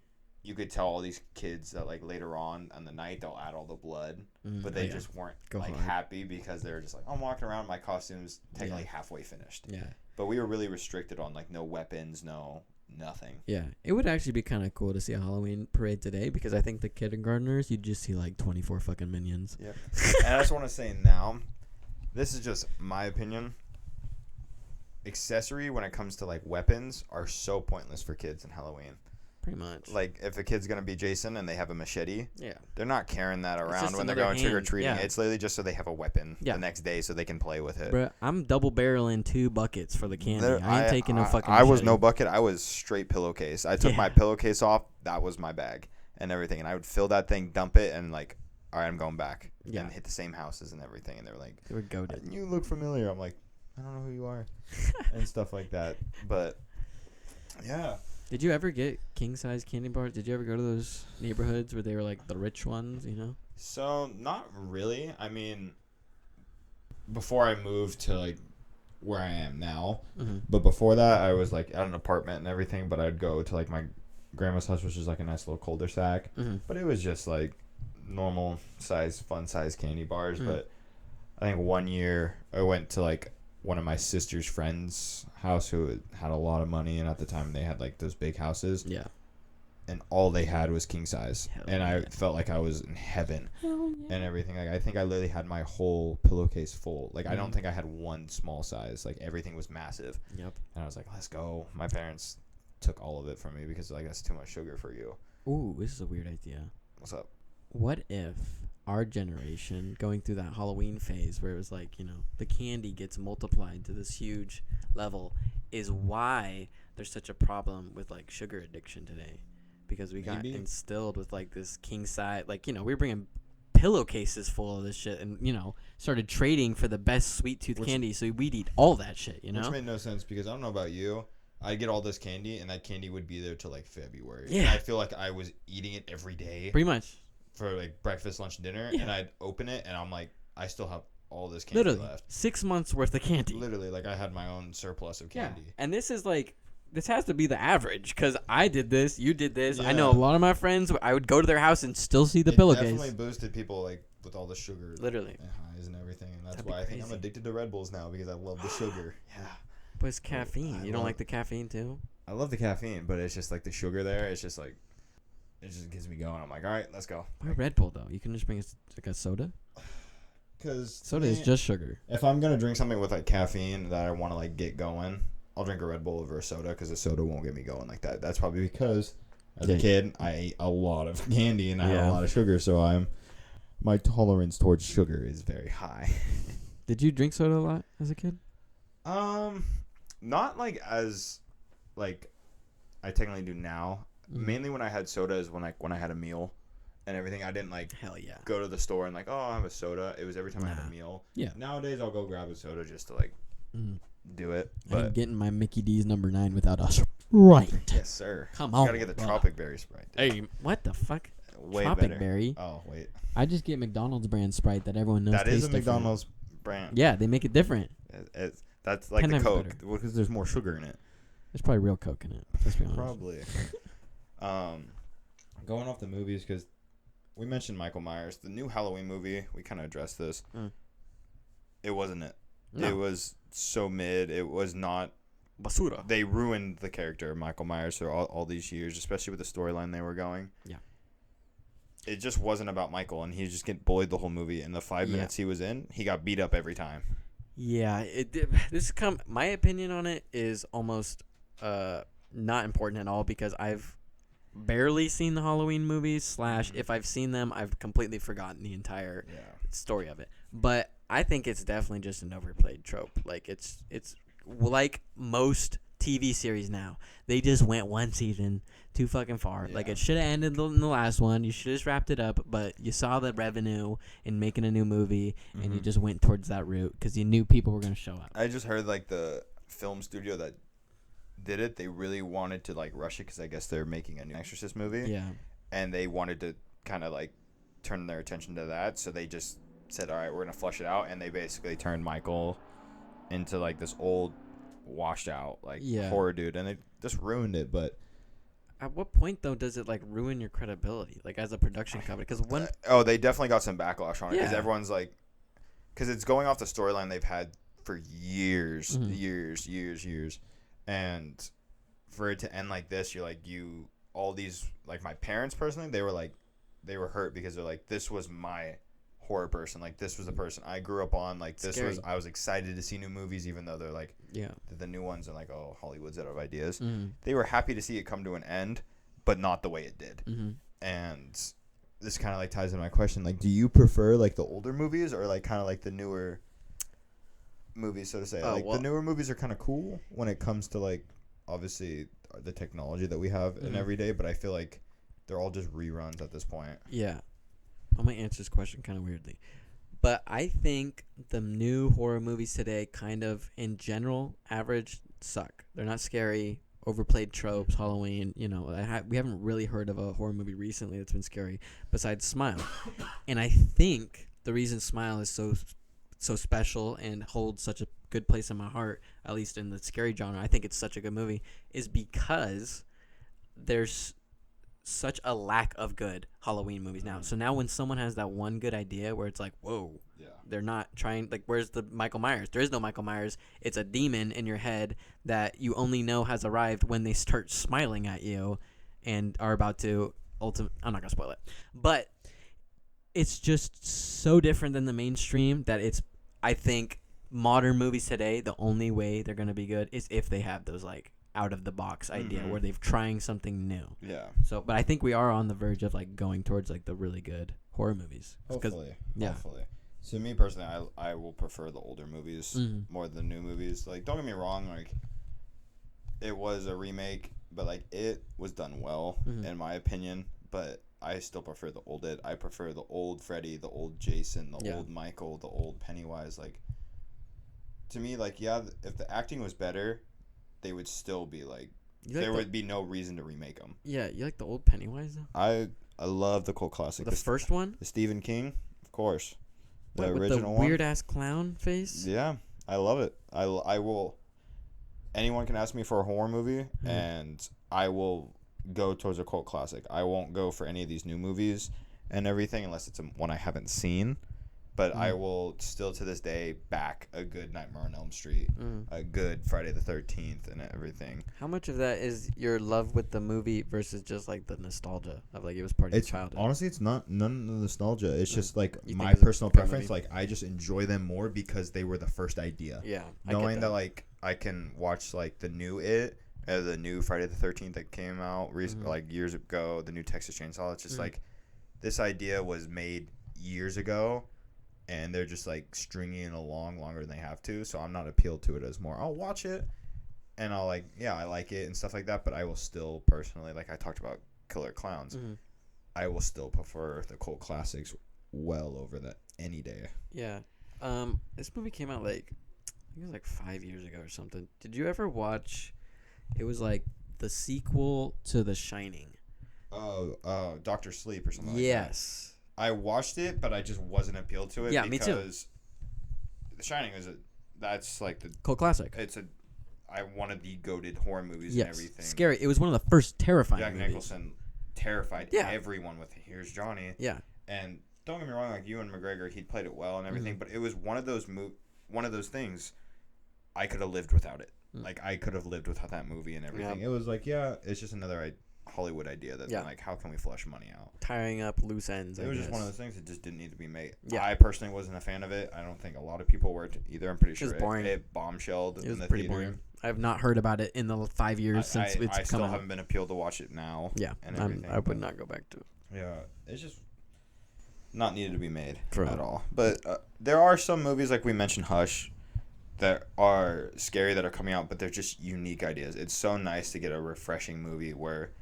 you could tell all these kids that like later on the night they'll add all the blood, but they just weren't happy because they were just like, I'm walking around, my costume's technically halfway finished. Yeah. But we were really restricted on like no weapons, no nothing. Yeah, it would actually be kind of cool to see a Halloween parade today because I think the kindergartners, you'd just see like 24 fucking minions. Yeah. And I just want to say now, this is just my opinion. Accessory when it comes to like weapons are so pointless for kids in Halloween. Pretty much. Like if a kid's gonna be Jason and they have a machete, they're not carrying that It's around just when they're another going trick or hand. treating. Yeah. It's literally just so they have a weapon the next day so they can play with it. Bruh, I'm double barreling 2 buckets for the candy. I ain't taking no fucking I was machete. no bucket. I was straight pillowcase. I took my pillowcase off. That was my bag and everything. And I would fill that thing, dump it, and like, all right, I'm going back. Yeah. And hit the same houses and everything. And they were like, they were goated. You look familiar. I'm like, I don't know who you are. And stuff like that. But yeah. Did you ever get king size candy bars? Did you ever go to those neighborhoods where they were like the rich ones, you know? So not really. I mean, before I moved to like where I am now, but before that I was like at an apartment and everything, but I'd go to like my grandma's house, which is like a nice little cul-de-sac, but it was just like normal size, fun size candy bars. But I think one year I went to like one of my sister's friends' house who had a lot of money, and at the time they had like those big houses. Yeah. And all they had was king size. I felt like I was in heaven and everything. Like I think I literally had my whole pillowcase full. Like I don't think I had one small size. Like everything was massive. Yep. And I was like, let's go. My parents took all of it from me because like that's too much sugar for you. Ooh, this is a weird idea. What's up? What if our generation going through that Halloween phase where it was like, you know, the candy gets multiplied to this huge level is why there's such a problem with like sugar addiction today, because we got instilled with like this king size, like, you know, we were bringing pillowcases full of this shit and, you know, started trading for the best sweet tooth candy, so we'd eat all that shit, you know? Which made no sense because I don't know about you, I'd get all this candy and that candy would be there till like February. Yeah. And I feel like I was eating it every day. Pretty much. For like breakfast, lunch, dinner, and I'd open it and I'm like, I still have all this candy left. 6 months worth of candy. Literally, like I had my own surplus of candy. Yeah. And this is like, this has to be the average because I did this, you did this. Yeah. I know a lot of my friends, I would go to their house and still see the pillowcase. Definitely boosted people like with all the sugar. Literally. And highs and everything. And that's why I think I'm addicted to Red Bulls now because I love the sugar. Yeah. But it's caffeine. You don't like the caffeine too? I love the caffeine, but it's just like the sugar there. It's just like, it just gets me going. I'm like, all right, let's go. Why Red Bull though? You can just bring like a soda. Because soda is just sugar. If I'm gonna drink something with like caffeine that I want to like get going, I'll drink a Red Bull over a soda because a soda won't get me going like that. That's probably because as a kid I ate a lot of candy and I had a lot of sugar, so my tolerance towards sugar is very high. Did you drink soda a lot as a kid? Not like as like I technically do now. Mainly when I had soda is when I had a meal and everything. I didn't like go to the store and like, oh, I have a soda. It was every time I had a meal. Yeah. Nowadays I'll go grab a soda just to like do it. But I'm getting my Mickey D's number 9 without us. Right. Yes, sir. Come on. Gotta get the Tropic Berry Sprite. Hey, what the fuck? Way Tropic better. Berry. Oh wait. I just get McDonald's brand Sprite that everyone knows. That is a different. McDonald's brand. Yeah, they make it different. That's like the Coke because there's more sugar in it. There's probably real Coke in it. Let's be honest. Probably. Going off the movies because we mentioned Michael Myers, the new Halloween movie. We kind of addressed this. It wasn't it. No. It was so mid. It was not. Basura. They ruined the character of Michael Myers for all these years, especially with the storyline they were going. Yeah. It just wasn't about Michael, and he just get bullied the whole movie. In the 5 minutes he was in, he got beat up every time. Yeah, my opinion on it is almost not important at all because I've barely seen the Halloween movies / if I've seen them, I've completely forgotten the entire story of it. But I think it's definitely just an overplayed trope. Like it's like most TV series now. They just went one season too fucking far. Yeah. Like it should have ended in the last one. You should have just wrapped it up. But you saw the revenue in making a new movie, and you just went towards that route because you knew people were gonna show up. I just heard like the film studio that did it. They really wanted to like rush it because I guess they're making a new Exorcist movie. Yeah. And they wanted to kind of like turn their attention to that, so they just said, all right, we're gonna flush it out, and they basically turned Michael into like this old washed out like horror dude, and they just ruined it. But at what point though does it like ruin your credibility like as a production company? Because when they definitely got some backlash on it because everyone's like, because it's going off the storyline they've had for years, and for it to end like this, you're like, all these, like my parents personally, they were hurt because they're like, this was my horror person, like this was the person I grew up on, like this was, I was excited to see new movies, even though they're like, the new ones are like, oh, Hollywood's out of ideas. They were happy to see it come to an end, but not the way it did. And this kind of like ties into my question, like, do you prefer like the older movies or like kind of like the newer movies, so to say? The newer movies are kind of cool when it comes to like obviously the technology that we have in every day, but I feel like they're all just reruns at this point. Yeah. I'm going to answer this question kind of weirdly. But I think the new horror movies today kind of, in general, average, suck. They're not scary, overplayed tropes, Halloween. You know, we haven't really heard of a horror movie recently that's been scary besides Smile. And I think the reason Smile is so special and holds such a good place in my heart, at least in the scary genre, I think it's such a good movie, is because there's such a lack of good Halloween movies now. So now when someone has that one good idea where it's like, whoa, they're not trying, like, where's the Michael Myers? There is no Michael Myers. It's a demon in your head that you only know has arrived when they start smiling at you and are about to I'm not going to spoil it. But it's just so different than the mainstream that I think modern movies today, the only way they're going to be good is if they have those, like, out of the box idea where they've trying something new. Yeah. So, but I think we are on the verge of like going towards like the really good horror movies. Hopefully. So me personally, I will prefer the older movies more than the new movies. Like, don't get me wrong, like it was a remake, but like it was done well in my opinion. But I still prefer the old it. I prefer the old Freddy, the old Jason, the old Michael, the old Pennywise. Like, to me, like, if the acting was better, they would still be like, there would be no reason to remake them. Yeah, you like the old Pennywise though? I love the cult classic. The first one? The Stephen King, of course. The original one. With the weird ass clown face? Yeah, I love it. I will. Anyone can ask me for a horror movie, and I will go towards a cult classic. I won't go for any of these new movies and everything unless it's one I haven't seen. But I will still, to this day, back a good Nightmare on Elm Street, a good Friday the 13th, and everything. How much of that is your love with the movie versus just, like, the nostalgia of, like, it was part of your childhood? Honestly, it's none of the nostalgia. It's just, like, my personal preference. Like, I just enjoy them more because they were the first idea. Yeah, knowing that, like, I can watch, like, the new the new Friday the 13th that came out, like, years ago, the new Texas Chainsaw. It's just, like, this idea was made years ago. And they're just like stringing it along longer than they have to, so I'm not appealed to it as more. I'll watch it, and I'll like, I like it and stuff like that. But I will still personally, like I talked about Killer Clowns, I will still prefer the cult classics well over that any day. Yeah, this movie came out like I think it was like 5 years ago or something. Did you ever watch? It was like the sequel to The Shining. Oh, Dr. Sleep or something. Yes. Like that. I watched it, but I just wasn't appealed to it. Yeah, me too. The Shining that's like the cult classic. I wanted the goated horror movies and everything. Scary. It was one of the first terrifying movies. Jack Nicholson terrified everyone with "Here's Johnny." Yeah. And don't get me wrong, like Ewan McGregor, he played it well and everything, but it was one of those things I could have lived without it. Like I could have lived without that movie and everything. Yeah. It was like, it's just another Hollywood idea that's like, how can we flush money out? Tiring up loose ends. It was just one of those things that just didn't need to be made. Yeah. I personally wasn't a fan of it. I don't think a lot of people were either. I'm pretty sure it was boring. It bombshelled in the pretty theater. Boring. I have not heard about it in the 5 years since it's come out. I still haven't been appealed to watch it now. Yeah, and everything, I would not go back to it. Yeah, it's just not needed to be made True. at all. But there are some movies, like we mentioned, Hush, that are scary that are coming out, but they're just unique ideas. It's so nice to get a refreshing movie where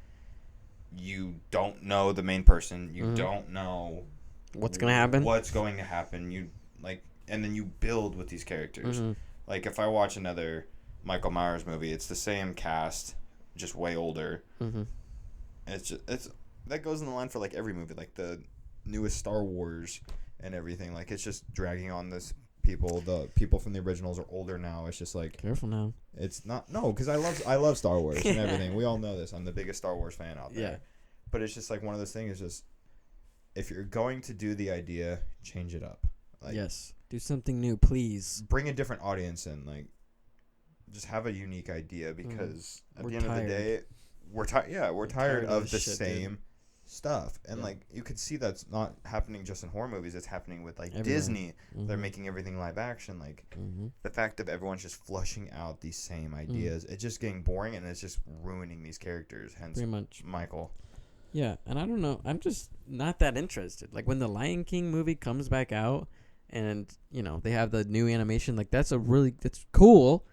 you don't know the main person, you don't know what's going to happen. What's going to happen. You like, and then you build with these characters. Like if I watch another Michael Myers movie, it's the same cast, just way older. It's that goes in the line for like every movie, like the newest Star Wars and everything. Like it's just dragging on this people. The people from the originals are older now. It's just like, careful now. It's not, no, because I love Star Wars and everything. We all know this. I'm the biggest Star Wars fan out there. Yeah. But it's just like one of those things. Is just if you're going to do the idea, change it up. Like, yes, do something new, please. Bring a different audience in. Like, just have a unique idea, because at the end of the day, we're tired. Yeah, we're tired of the same stuff. And like you could see that's not happening just in horror movies. It's happening with like Disney. They're making everything live action. Like the fact that everyone's just flushing out these same ideas, it's just getting boring, and it's just ruining these characters. Hence, pretty much Michael. Yeah, and I don't know. I'm just not that interested. Like when the Lion King movie comes back out, and you know they have the new animation, like that's cool.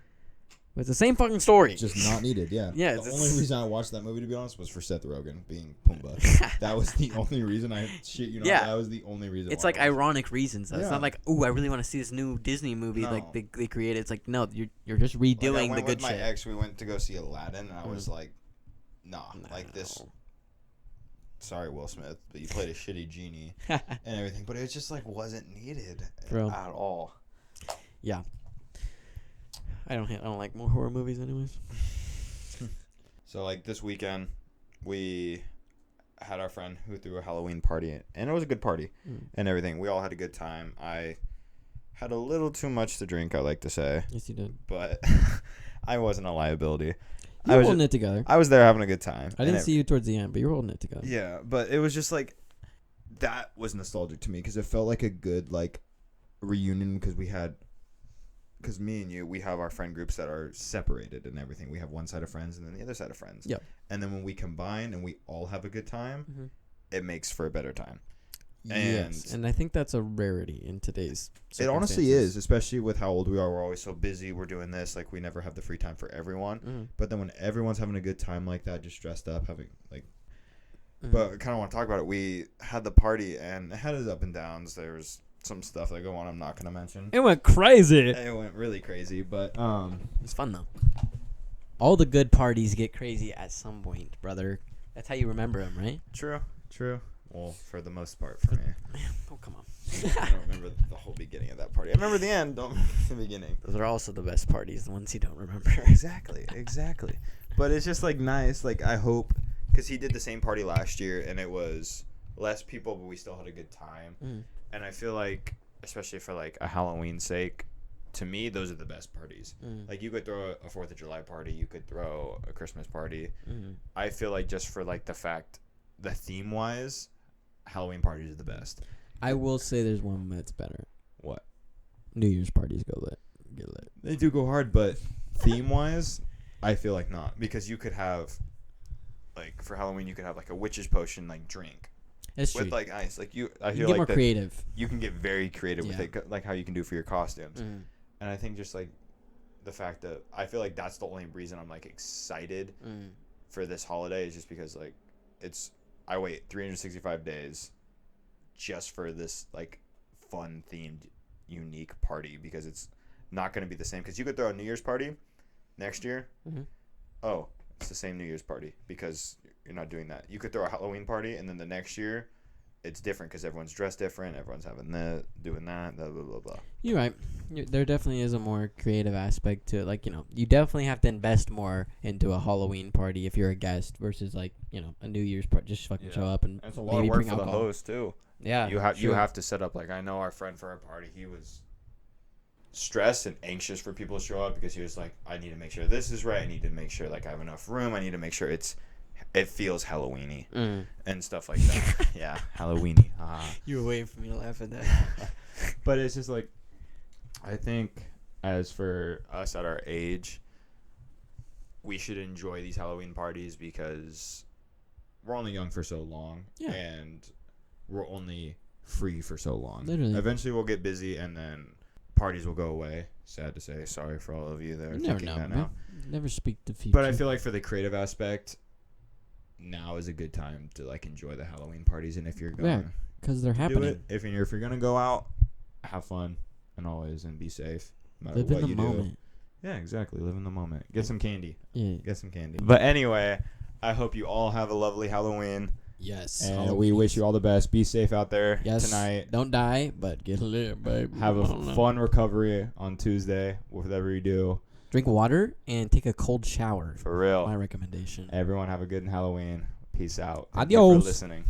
But it's the same fucking story. Just not needed, yeah. Yeah. The only reason I watched that movie, to be honest, was for Seth Rogen being Pumbaa. That was the only reason that was the only reason. It's like ironic reasons. Though. Yeah. It's not like, oh, I really want to see this new Disney movie like they created. It's like, no, you're just redoing the good shit. With my ex, we went to go see Aladdin, and I was like, nah, like this. Sorry, Will Smith, but you played a shitty genie and everything. But it just like wasn't needed at all. Yeah. I don't like more horror movies anyways. So like this weekend, we had our friend who threw a Halloween party, and it was a good party and everything. We all had a good time. I had a little too much to drink, I like to say. Yes, you did. But I wasn't a liability. You were holding it together. I was there having a good time. I didn't see you towards the end, but you were holding it together. Yeah, but it was just like, that was nostalgic to me, because it felt like a good like reunion, because me and you, we have our friend groups that are separated and everything. We have one side of friends and then the other side of friends. Yep. And then when we combine and we all have a good time, it makes for a better time. Yes, and I think that's a rarity in today's circumstances. It honestly is, especially with how old we are. We're always so busy. We're doing this. Like, we never have the free time for everyone. But then when everyone's having a good time like that, just dressed up, having, like... But I kind of want to talk about it. We had the party, and it had its up and downs. There was some stuff that go on I'm not going to mention. It went crazy. It went really crazy, but... It was fun, though. All the good parties get crazy at some point, brother. That's how you remember them, right? True. Well, for the most part, for me. Oh, come on. I don't remember the whole beginning of that party. I remember the end, don't remember the beginning. Those are also the best parties, the ones you don't remember. Exactly. But it's just, like, nice. Like, I hope... Because he did the same party last year, and it was less people, but we still had a good time. And I feel like, especially for, like, a Halloween sake, to me, those are the best parties. Like, you could throw a 4th of July party. You could throw a Christmas party. I feel like just for, like, the theme-wise... Halloween parties are the best. I will say there's one that's better. What? New Year's parties get lit. They do go hard, but theme-wise, I feel like not. Because you could have, like, for Halloween, you could have, like, a witch's potion, like, drink. That's true. With, like, ice. Like, I feel like get more creative. You can get very creative with it, like how you can do for your costumes. And I think just, like, the fact that I feel like that's the only reason I'm, like, excited for this holiday is just because, like, I wait 365 days just for this, like, fun-themed, unique party, because it's not going to be the same. Because you could throw a New Year's party next year. Oh, it's the same New Year's party because you're not doing that. You could throw a Halloween party, and then the next year, it's different because everyone's dressed different. Everyone's having that, doing that, blah, blah, blah, blah. You're right. There definitely is a more creative aspect to it. Like, you know, you definitely have to invest more into a Halloween party if you're a guest versus, like, you know, a New Year's party. Just fucking show up and it's a lot of work for the host, too. Yeah. You have to set up, like, I know our friend for our party, he was stressed and anxious for people to show up because he was like, I need to make sure this is right. I need to make sure, like, I have enough room. I need to make sure it feels Halloween-y and stuff like that. Yeah, Halloween-y. You were waiting for me to laugh at that. But it's just like, I think as for us at our age, we should enjoy these Halloween parties because we're only young for so long. Yeah. And we're only free for so long. Literally. Eventually, we'll get busy, and then parties will go away. Sad to say. Sorry for all of you that are You never thinking know, that man. now. Never speak the future. But I feel like for the creative aspect, now is a good time to like enjoy the Halloween parties. And if you're going because they're to do happening. it, if you're gonna go out, have fun and be safe. No matter Live in what the you moment. do. Yeah, exactly. Live in the moment. Get some candy. Yeah. Get some candy. But anyway, I hope you all have a lovely Halloween. Yes. And Halloween we wish is- you all the best. Be safe out there tonight. Don't die, but get lit, baby. Have I a don't know. fun recovery on Tuesday, whatever you do. Drink water and take a cold shower. For real. My recommendation. Everyone have a good Halloween. Peace out. Thank you Adios. for listening.